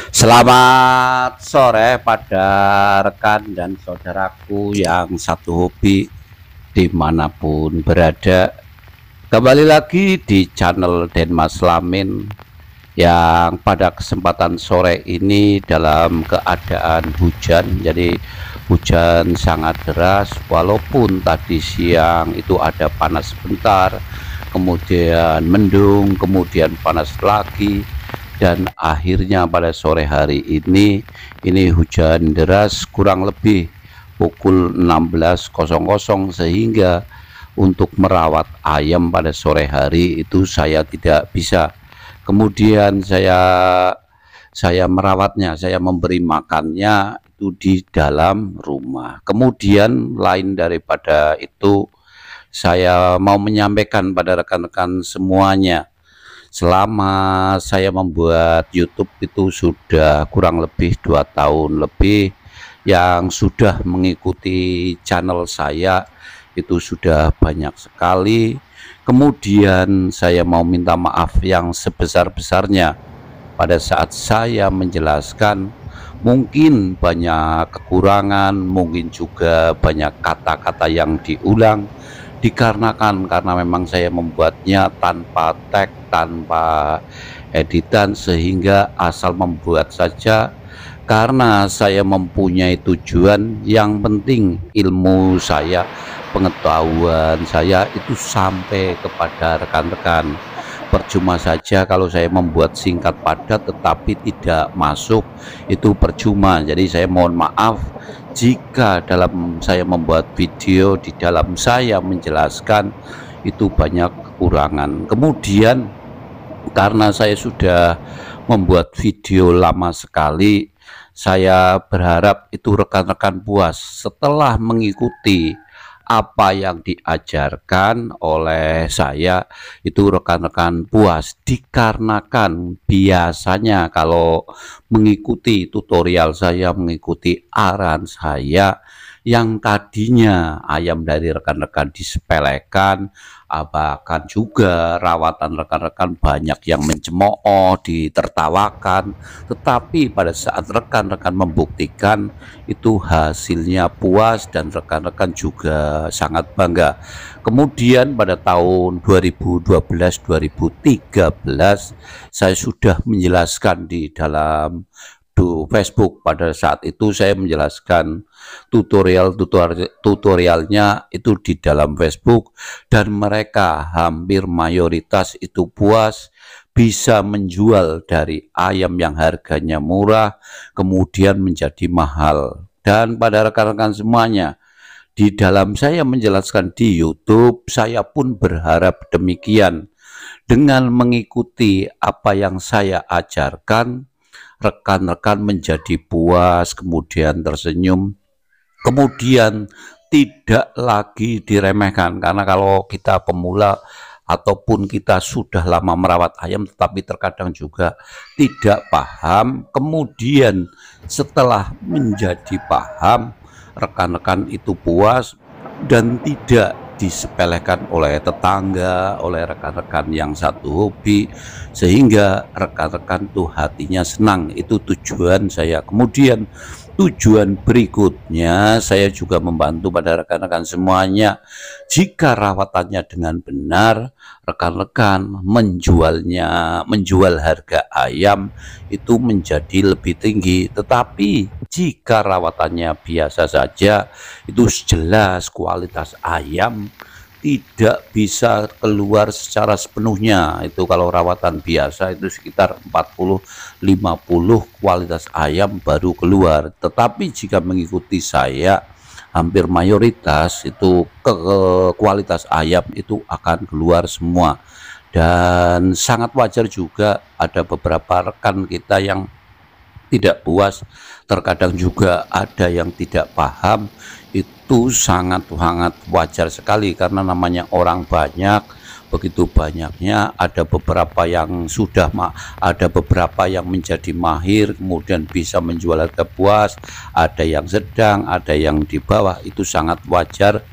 Selamat sore pada rekan dan saudaraku yang satu hobi dimanapun berada. Kembali lagi di channel Denmas Lamin yang pada kesempatan sore ini dalam keadaan hujan. Jadi hujan sangat deras, walaupun tadi siang itu ada panas sebentar, kemudian mendung, kemudian panas lagi, dan akhirnya pada sore hari ini hujan deras kurang lebih pukul 16.00, sehingga untuk merawat ayam pada sore hari itu saya tidak bisa. Kemudian saya merawatnya, saya memberi makannya itu di dalam rumah. Kemudian lain daripada itu, saya mau menyampaikan pada rekan-rekan semuanya, selama saya membuat YouTube itu sudah kurang lebih 2 tahun lebih. Yang sudah mengikuti channel saya itu sudah banyak sekali. Kemudian saya mau minta maaf yang sebesar-besarnya pada saat saya menjelaskan. Mungkin banyak kekurangan, mungkin juga banyak kata-kata yang diulang, dikarenakan karena memang saya membuatnya tanpa tag, tanpa editan, sehingga asal membuat saja. Karena saya mempunyai tujuan, yang penting ilmu saya, pengetahuan saya itu sampai kepada rekan-rekan. Percuma saja kalau saya membuat singkat padat tetapi tidak masuk, itu percuma. Jadi saya mohon maaf jika dalam saya membuat video, di dalam saya menjelaskan itu banyak kekurangan. Kemudian karena saya sudah membuat video lama sekali, saya berharap itu rekan-rekan puas setelah mengikuti apa yang diajarkan oleh saya. Itu rekan-rekan puas dikarenakan biasanya kalau mengikuti tutorial saya, mengikuti arahan saya, yang tadinya ayam dari rekan-rekan disepelekan, bahkan juga rawatan rekan-rekan banyak yang mencemooh, ditertawakan, tetapi pada saat rekan-rekan membuktikan itu hasilnya puas dan rekan-rekan juga sangat bangga. Kemudian pada tahun 2012-2013 saya sudah menjelaskan di dalam Facebook. Pada saat itu saya menjelaskan tutorialnya itu di dalam Facebook, dan mereka hampir mayoritas itu puas, bisa menjual dari ayam yang harganya murah kemudian menjadi mahal. Dan pada rekan-rekan semuanya, di dalam saya menjelaskan di YouTube, saya pun berharap demikian. Dengan mengikuti apa yang saya ajarkan, rekan-rekan menjadi puas, kemudian tersenyum, kemudian tidak lagi diremehkan. Karena kalau kita pemula ataupun kita sudah lama merawat ayam tetapi terkadang juga tidak paham, kemudian setelah menjadi paham, rekan-rekan itu puas dan tidak disepelekan oleh tetangga, oleh rekan-rekan yang satu hobi, sehingga rekan-rekan tuh hatinya senang. Itu tujuan saya. Kemudian tujuan berikutnya, saya juga membantu pada rekan-rekan semuanya, jika rawatannya dengan benar, rekan-rekan menjual harga ayam itu menjadi lebih tinggi. Tetapi jika rawatannya biasa saja, itu jelas kualitas ayam tidak bisa keluar secara sepenuhnya. Itu kalau rawatan biasa itu sekitar 40-50 kualitas ayam baru keluar. Tetapi jika mengikuti saya, hampir mayoritas itu kualitas ayam itu akan keluar semua. Dan sangat wajar juga ada beberapa rekan kita yang tidak puas, terkadang juga ada yang tidak paham. Itu sangat-sangat wajar sekali, karena namanya orang banyak, begitu banyaknya ada beberapa yang ada beberapa yang menjadi mahir, kemudian bisa menjual harga puas, ada yang sedang, ada yang di bawah. Itu sangat wajar.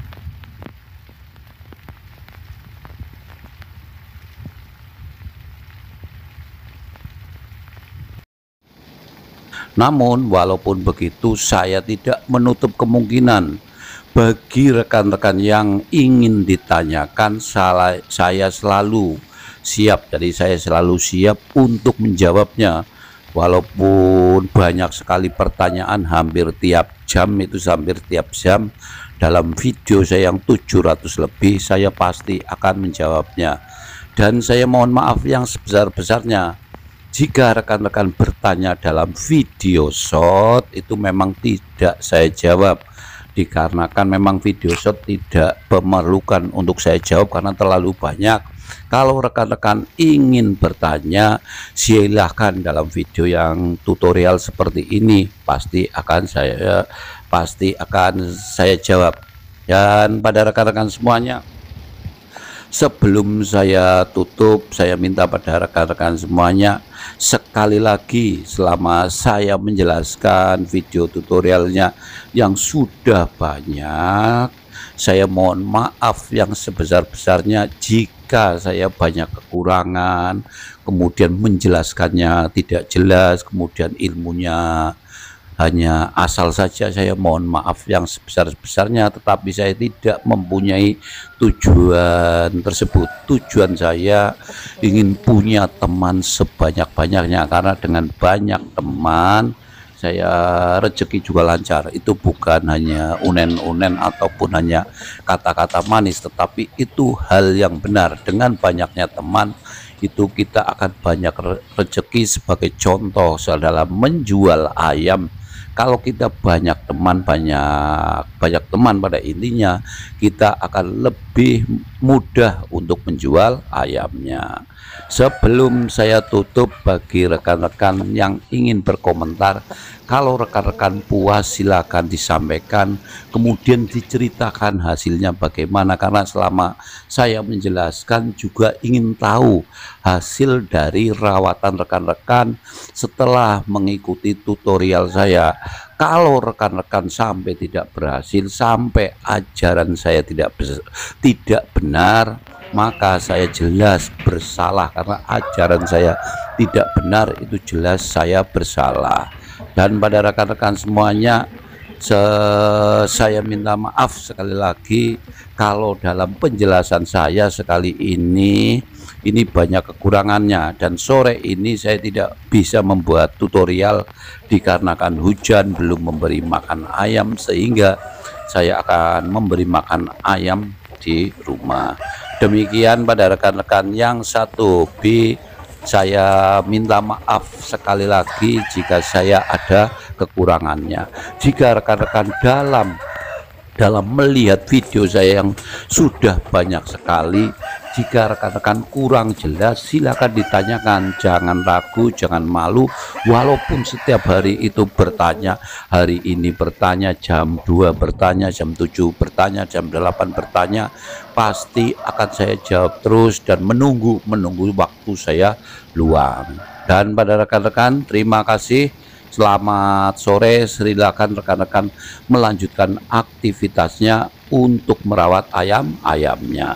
Namun walaupun begitu, saya tidak menutup kemungkinan bagi rekan-rekan yang ingin ditanyakan, saya selalu siap. Jadi saya selalu siap untuk menjawabnya. Walaupun banyak sekali pertanyaan hampir tiap jam, itu hampir tiap jam dalam video saya yang 700 lebih, saya pasti akan menjawabnya. Dan saya mohon maaf yang sebesar-besarnya jika rekan-rekan bertanya dalam video short itu memang tidak saya jawab, dikarenakan memang video short tidak memerlukan untuk saya jawab karena terlalu banyak. Kalau rekan-rekan ingin bertanya, silahkan dalam video yang tutorial seperti ini pasti akan saya jawab. Dan pada rekan-rekan semuanya, sebelum saya tutup, saya minta pada rekan-rekan semuanya, sekali lagi selama saya menjelaskan video tutorialnya yang sudah banyak, saya mohon maaf yang sebesar-besarnya jika saya banyak kekurangan, kemudian menjelaskannya tidak jelas, kemudian ilmunya hanya asal saja. Saya mohon maaf yang sebesar-besarnya, tetapi saya tidak mempunyai tujuan tersebut. Tujuan saya ingin punya teman sebanyak-banyaknya, karena dengan banyak teman saya rezeki juga lancar. Itu bukan hanya unen-unen ataupun hanya kata-kata manis, tetapi itu hal yang benar. Dengan banyaknya teman itu kita akan banyak rezeki. Sebagai contoh dalam menjual ayam, kalau kita banyak teman, banyak teman, pada intinya kita akan lebih mudah untuk menjual ayamnya. Sebelum saya tutup, bagi rekan-rekan yang ingin berkomentar, kalau rekan-rekan puas silakan disampaikan, kemudian diceritakan hasilnya bagaimana, karena selama saya menjelaskan juga ingin tahu hasil dari rawatan rekan-rekan setelah mengikuti tutorial saya. Kalau rekan-rekan sampai tidak berhasil, sampai ajaran saya tidak benar, maka saya jelas bersalah, karena ajaran saya tidak benar, itu jelas saya bersalah. Dan pada rekan-rekan semuanya, saya minta maaf sekali lagi kalau dalam penjelasan saya sekali ini banyak kekurangannya. Dan sore ini saya tidak bisa membuat tutorial dikarenakan hujan, belum memberi makan ayam, sehingga saya akan memberi makan ayam di rumah. Demikian pada rekan-rekan yang satu hobi, saya minta maaf sekali lagi jika saya ada kekurangannya. Jika rekan-rekan dalam melihat video saya yang sudah banyak sekali, jika rekan-rekan kurang jelas, silakan ditanyakan, jangan ragu, jangan malu. Walaupun setiap hari itu bertanya, hari ini bertanya, jam 2 bertanya, jam 7 bertanya, jam 8 bertanya, pasti akan saya jawab terus dan menunggu waktu saya luang. Dan pada rekan-rekan, terima kasih. Selamat sore, silakan rekan-rekan melanjutkan aktivitasnya untuk merawat ayam-ayamnya.